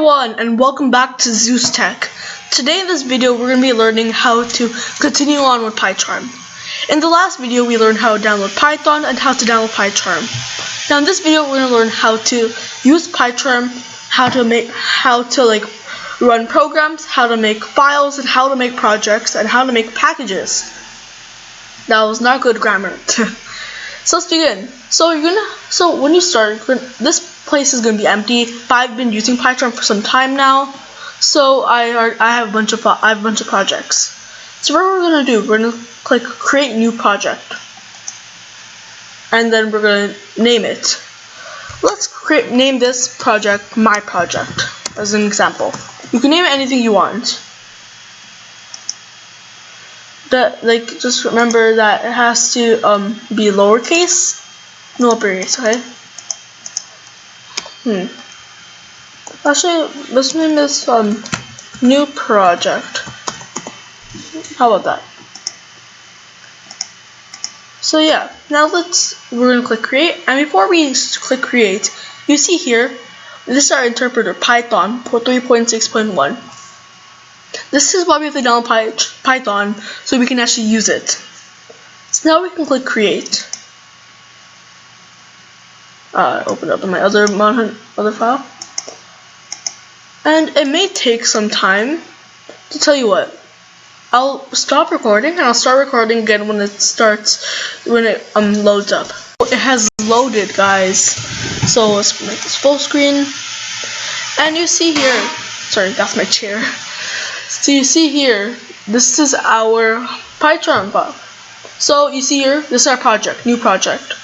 everyone, and welcome back to Zeus Tech. Today in this video we're going to be learning how to continue on with Pycharm. In the last video we learned how to download Python and how to download Pycharm. Now in this video we're going to learn how to use Pycharm, how to run programs, how to make files, and how to make projects, and how to make packages. That was not good grammar. So let's begin. So when you start, this place is gonna be empty. I've been using Pycharm for some time now, so I have a bunch of projects. So what we're gonna do, we're gonna click Create New Project, and then we're gonna name it. Let's name this project My Project as an example. You can name it anything you want. Just remember that it has to be lowercase, no uppercase, okay? Actually, let's name this New Project. How about that? So yeah, now we're gonna click Create, and before we click Create, you see here, this is our interpreter Python for 3.6.1. This is why we have to download Python, so we can actually use it. So now we can click Create. Open up in my other file. And it may take some time. To tell you what, I'll stop recording and I'll start recording again when it loads up. It has loaded, guys. So let's make this full screen. And you see here, sorry, that's my chair. So you see here, this is our Pycharm file. So you see here, this is our project, new project.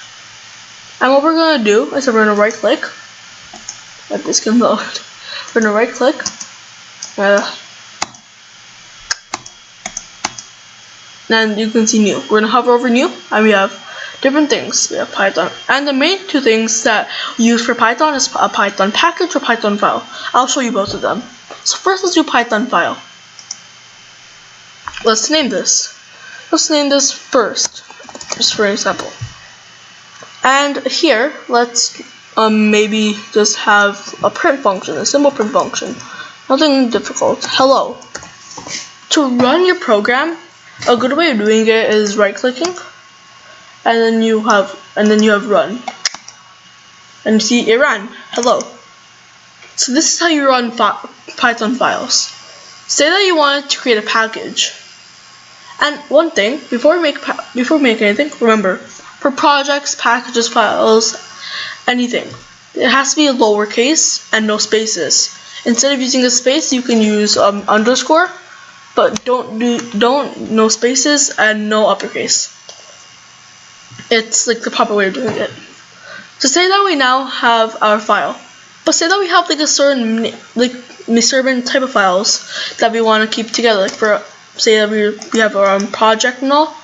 And what we're gonna do is we're gonna right click. Let this can load. We're gonna right click. And you can see new. We're gonna hover over new, and we have different things. We have Python, and the main two things that we use for Python is a Python package or Python file. I'll show you both of them. So first, let's do Python file. Let's name this. Let's name this first, just for example. And here, let's maybe just have a print function, a simple print function, nothing difficult. Hello. To run your program, a good way of doing it is right-clicking, and then you have run, and you see it ran. Hello. So this is how you run Python files. Say that you wanted to create a package. And one thing, before we make anything, remember, for projects, packages, files, anything, it has to be a lowercase and no spaces. Instead of using a space, you can use underscore, but don't no spaces and no uppercase. It's like the proper way of doing it. So say that we now have our file, but say that we have a certain type of files that we want to keep together, say that we have our own project and all,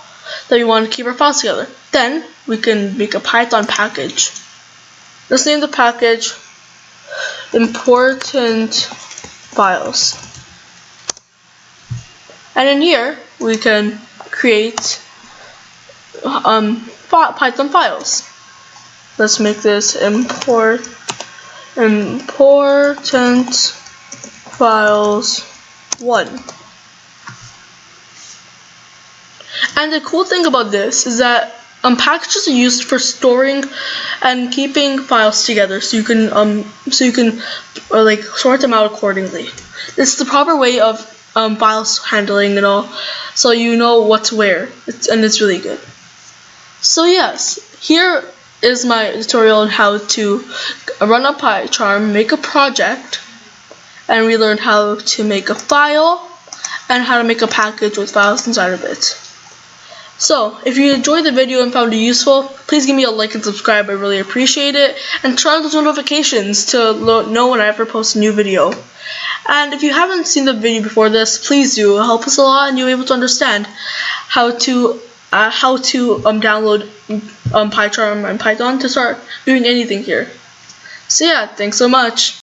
that we want to keep our files together. Then we can make a Python package. Let's name the package Important Files. And in here we can create Python files. Let's make this Important Files 1. And the cool thing about this is that packages are used for storing and keeping files together, so you can sort them out accordingly. This is the proper way of files handling and all, so you know what's where. It's really good. So yes, here is my tutorial on how to run a Pycharm, make a project, and we learned how to make a file and how to make a package with files inside of it. So, if you enjoyed the video and found it useful, please give me a like and subscribe. I really appreciate it. And turn on those notifications to know when I ever post a new video. And if you haven't seen the video before this, please do. It'll help us a lot, and you'll be able to understand how to download Pycharm and Python to start doing anything here. So yeah, thanks so much.